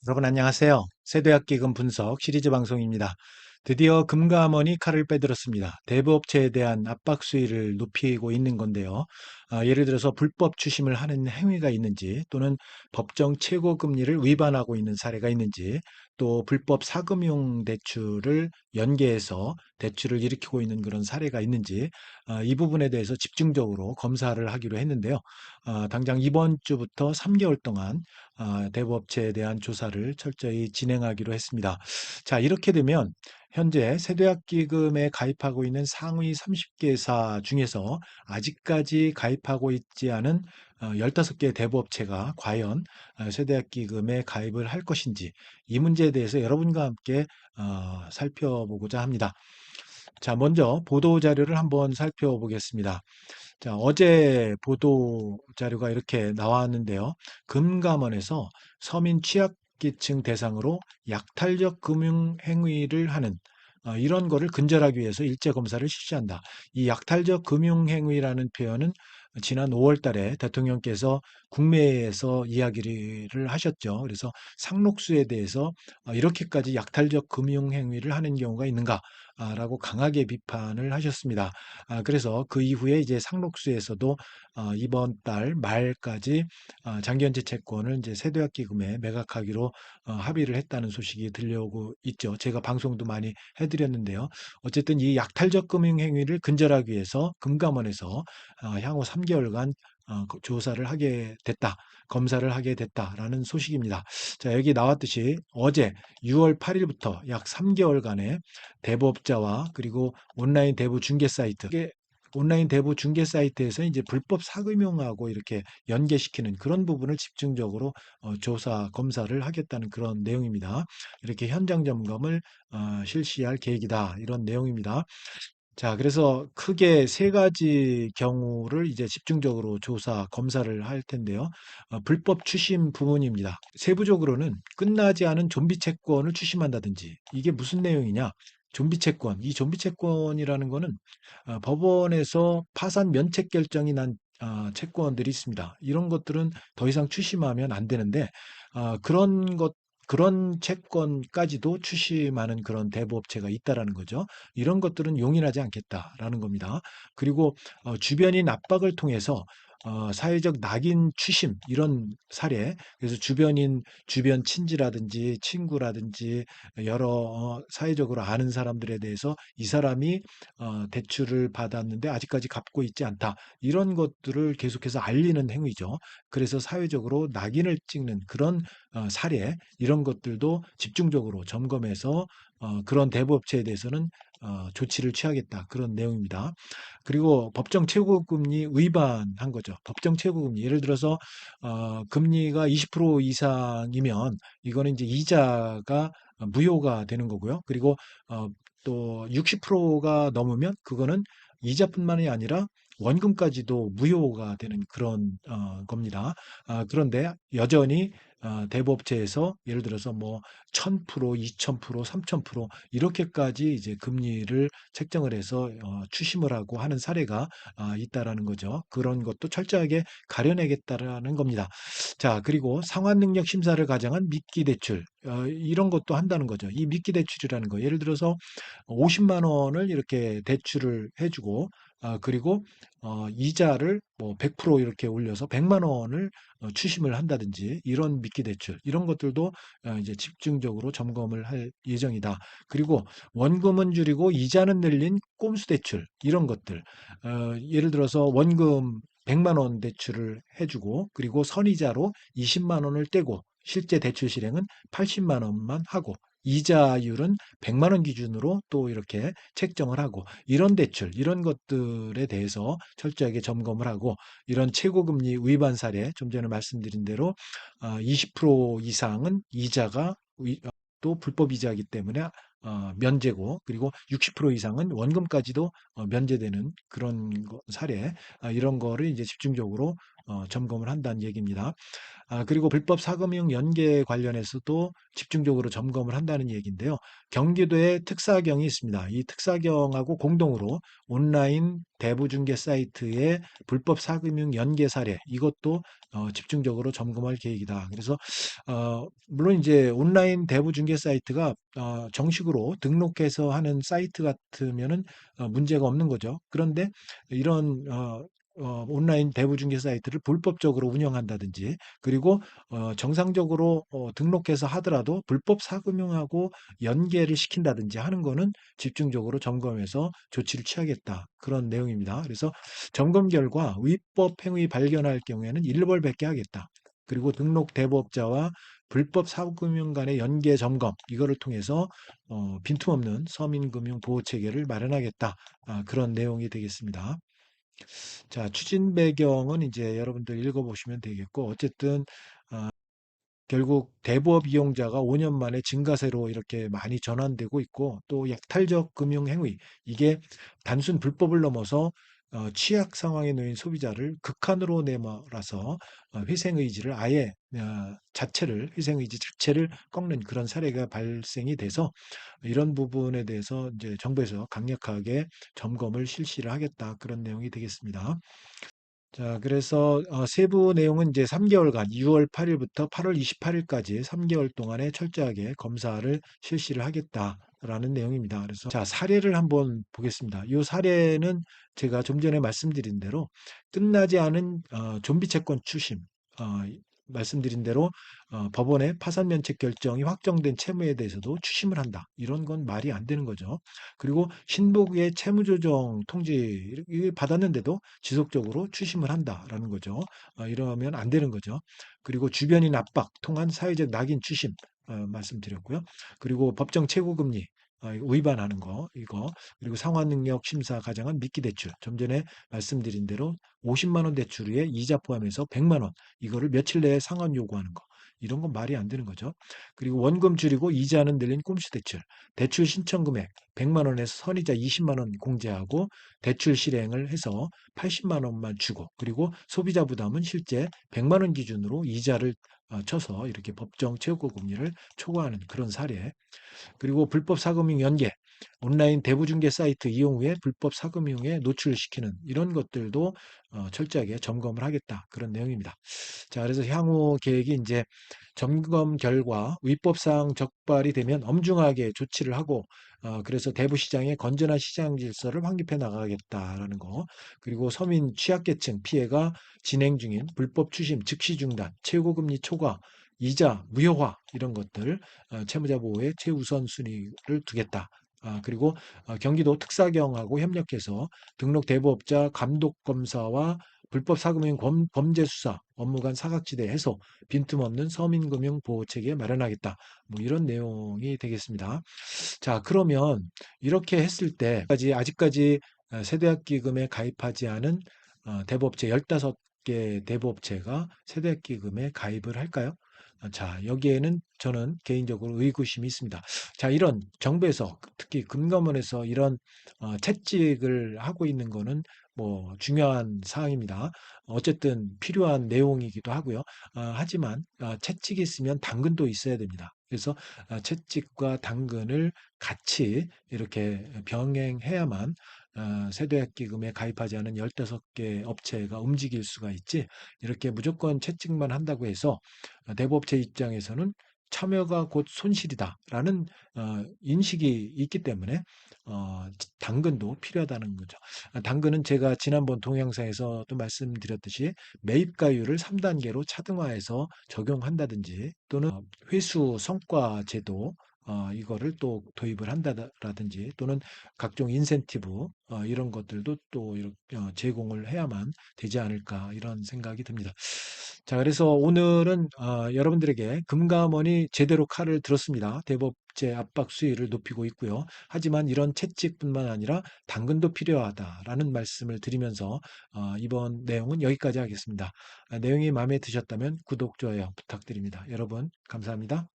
여러분 안녕하세요. 세대학기금 분석 시리즈 방송입니다. 드디어 금감원이 칼을 빼들었습니다. 대부업체에 대한 압박 수위를 높이고 있는 건데요. 예를 들어서 불법 추심을 하는 행위가 있는지 또는 법정 최고금리를 위반하고 있는 사례가 있는지 또 불법 사금융 대출을 연계해서 대출을 일으키고 있는 그런 사례가 있는지 이 부분에 대해서 집중적으로 검사를 하기로 했는데요. 당장 이번 주부터 3개월 동안 대부업체에 대한 조사를 철저히 진행하기로 했습니다. 자, 이렇게 되면 현재 세도약기금에 가입하고 있는 상위 30개사 중에서 아직까지 가입하고 있지 않은 15개 대부업체가 과연 세도약기금에 가입을 할 것인지 이 문제에 대해서 여러분과 함께 살펴보고자 합니다. 자, 먼저 보도 자료를 한번 살펴보겠습니다. 자, 어제 보도 자료가 이렇게 나왔는데요. 금감원에서 서민 취약계층 대상으로 약탈적 금융 행위를 하는 이런 거를 근절하기 위해서 일제 검사를 실시한다. 이 약탈적 금융 행위라는 표현은 지난 5월 달에 대통령께서 국내에서 이야기를 하셨죠. 그래서 상록수에 대해서 이렇게까지 약탈적 금융 행위를 하는 경우가 있는가? 라고 강하게 비판을 하셨습니다. 그래서 그 이후에 이제 상록수에서도 이번 달 말까지 장기현재 채권을 이제 세도약기금에 매각하기로 합의를 했다는 소식이 들려오고 있죠. 제가 방송도 많이 해드렸는데요. 어쨌든 이 약탈적 금융 행위를 근절하기 위해서 금감원에서 향후 3개월간 조사를 하게 됐다. 검사를 하게 됐다라는 소식입니다. 자, 여기 나왔듯이 어제 6월 8일부터 약 3개월간의 대부업자와 그리고 온라인 대부 중개 사이트, 이게 온라인 대부 중개 사이트에서 이제 불법 사금융하고 이렇게 연계시키는 그런 부분을 집중적으로 조사 검사를 하겠다는 그런 내용입니다. 이렇게 현장 점검을 실시할 계획이다. 이런 내용입니다. 자, 그래서 크게 세 가지 경우를 이제 집중적으로 조사, 검사를 할 텐데요. 불법 추심 부분입니다. 세부적으로는 끝나지 않은 좀비 채권을 추심한다든지, 이게 무슨 내용이냐? 좀비 채권, 이 좀비 채권이라는 거는 법원에서 파산 면책 결정이 난 채권들이 있습니다. 이런 것들은 더 이상 추심하면 안 되는데, 그런 것 그런 채권까지도 추심하는 그런 대부업체가 있다라는 거죠. 이런 것들은 용인하지 않겠다라는 겁니다. 그리고 주변인 압박을 통해서 사회적 낙인 추심 이런 사례, 그래서 주변 친지라든지 친구라든지 여러 사회적으로 아는 사람들에 대해서 이 사람이 대출을 받았는데 아직까지 갚고 있지 않다, 이런 것들을 계속해서 알리는 행위죠. 그래서 사회적으로 낙인을 찍는 그런 사례, 이런 것들도 집중적으로 점검해서 그런 대부업체에 대해서는 조치를 취하겠다, 그런 내용입니다. 그리고 법정 최고금리 위반한 거죠. 법정 최고금리, 예를 들어서 금리가 20% 이상이면 이거는 이제 이자가 무효가 되는 거고요. 그리고 어, 또 60%가 넘으면 그거는 이자뿐만이 아니라 원금까지도 무효가 되는 그런 겁니다. 그런데 여전히 대부업체에서 예를 들어서 뭐 1000%, 2000%, 3000% 이렇게까지 이제 금리를 책정을 해서 추심을 하고 하는 사례가 있다라는 거죠. 그런 것도 철저하게 가려내겠다라는 겁니다. 자, 그리고 상환 능력 심사를 가정한 미끼 대출, 이런 것도 한다는 거죠. 이 미끼 대출이라는 거, 예를 들어서 50만 원을 이렇게 대출을 해주고 그리고 이자를 뭐 100% 이렇게 올려서 100만 원을 추심을 한다든지, 이런 미끼 대출, 이런 것들도 이제 집중적으로 점검을 할 예정이다. 그리고 원금은 줄이고 이자는 늘린 꼼수 대출, 이런 것들, 예를 들어서 원금 100만 원 대출을 해주고 그리고 선이자로 20만 원을 떼고 실제 대출 실행은 80만 원만 하고 이자율은 100만 원 기준으로 또 이렇게 책정을 하고, 이런 대출, 이런 것들에 대해서 철저하게 점검을 하고, 이런 최고금리 위반 사례, 좀 전에 말씀드린 대로 20% 이상은 이자가 또 불법 이자이기 때문에 면제고, 그리고 60% 이상은 원금까지도 면제되는 그런 사례, 이런 거를 이제 집중적으로 점검을 한다는 얘기입니다. 그리고 불법 사금융 연계 관련해서도 집중적으로 점검을 한다는 얘기인데요. 경기도에 특사경이 있습니다. 이 특사경하고 공동으로 온라인 대부중개 사이트의 불법 사금융 연계 사례 이것도 집중적으로 점검할 계획이다. 그래서 물론 이제 온라인 대부중개 사이트가 정식으로 등록해서 하는 사이트 같으면은 문제가 없는 거죠. 그런데 이런 온라인 대부중개 사이트를 불법적으로 운영한다든지 그리고 정상적으로 등록해서 하더라도 불법 사금융하고 연계를 시킨다든지 하는 거는 집중적으로 점검해서 조치를 취하겠다. 그런 내용입니다. 그래서 점검 결과 위법 행위 발견할 경우에는 일벌백계 하겠다. 그리고 등록 대부업자와 불법 사금융 간의 연계 점검 이거를 통해서 빈틈없는 서민금융 보호 체계를 마련하겠다. 그런 내용이 되겠습니다. 자, 추진 배경은 이제 여러분들 읽어보시면 되겠고, 어쨌든, 결국 대부업 이용자가 5년 만에 증가세로 이렇게 많이 전환되고 있고, 또 약탈적 금융 행위, 이게 단순 불법을 넘어서 취약 상황에 놓인 소비자를 극한으로 내몰아서 회생의지를 아예 회생의지 자체를 꺾는 그런 사례가 발생이 돼서 이런 부분에 대해서 이제 정부에서 강력하게 점검을 실시를 하겠다. 그런 내용이 되겠습니다. 자, 그래서 세부 내용은 이제 3개월간 6월 8일부터 8월 28일까지 3개월 동안에 철저하게 검사를 실시를 하겠다라는 내용입니다. 그래서 자, 사례를 한번 보겠습니다. 이 사례는 제가 좀 전에 말씀드린 대로 끝나지 않은 좀비 채권 추심, 어, 말씀드린 대로 법원의 파산 면책 결정이 확정된 채무에 대해서도 추심을 한다. 이런 건 말이 안 되는 거죠. 그리고 신복의 채무조정 통지를 받았는데도 지속적으로 추심을 한다라는 거죠. 이러면 안 되는 거죠. 그리고 주변인 압박 통한 사회적 낙인 추심 말씀드렸고요. 그리고 법정 최고금리 위반하는 거 이거 그리고 상환능력 심사 가정한 미끼 대출 좀 전에 말씀드린 대로 50만 원 대출에 이자 포함해서 100만 원 이거를 며칠 내에 상환 요구하는 거 이런 건 말이 안 되는 거죠. 그리고 원금 줄이고 이자는 늘린 꼼수 대출 대출 신청 금액 100만 원에서 선이자 20만 원 공제하고 대출 실행을 해서 80만 원만 주고 그리고 소비자 부담은 실제 100만 원 기준으로 이자를 쳐서 이렇게 법정 최고 금리를 초과하는 그런 사례. 그리고 불법 사금융 연계, 온라인 대부중개 사이트 이용 후에 불법 사금융에 노출시키는 이런 것들도 철저하게 점검을 하겠다. 그런 내용입니다. 자, 그래서 향후 계획이 이제 점검 결과 위법사항 적발이 되면 엄중하게 조치를 하고 그래서 대부 시장의 건전한 시장 질서를 확립해 나가겠다라는 거. 그리고 서민 취약계층 피해가 진행 중인 불법 추심 즉시 중단, 최고금리 초과, 이자 무효화 이런 것들 채무자 보호에 최우선 순위를 두겠다. 그리고 경기도 특사경하고 협력해서 등록 대부업자 감독 검사와 불법 사금융 범죄 수사, 업무 간 사각지대 해소, 빈틈없는 서민금융 보호 체계 마련하겠다. 뭐 이런 내용이 되겠습니다. 자, 그러면 이렇게 했을 때 아직까지 세대학기금에 가입하지 않은 대부업체 15개 대부업체가 세대학기금에 가입을 할까요? 자, 여기에는 저는 개인적으로 의구심이 있습니다. 자, 이런 정부에서 특히 금감원에서 이런 채찍을 하고 있는 거는 뭐 중요한 사항입니다. 어쨌든 필요한 내용이기도 하고요. 하지만 채찍이 있으면 당근도 있어야 됩니다. 그래서 채찍과 당근을 같이 이렇게 병행해야만 세대학기금에 가입하지 않은 15개 업체가 움직일 수가 있지 이렇게 무조건 채찍만 한다고 해서 대부업체 입장에서는 참여가 곧 손실이다라는 인식이 있기 때문에 당근도 필요하다는 거죠. 당근은 제가 지난번 동영상에서도 말씀드렸듯이 매입가율을 3단계로 차등화해서 적용한다든지 또는 회수 성과 제도 이거를 또 도입을 한다라든지 또는 각종 인센티브 이런 것들도 또 이렇게 제공을 해야만 되지 않을까 이런 생각이 듭니다. 자, 그래서 오늘은 여러분들에게 금감원이 제대로 칼을 들었습니다. 대법제 압박 수위를 높이고 있고요. 하지만 이런 채찍뿐만 아니라 당근도 필요하다라는 말씀을 드리면서 이번 내용은 여기까지 하겠습니다. 내용이 마음에 드셨다면 구독, 좋아요 부탁드립니다. 여러분, 감사합니다.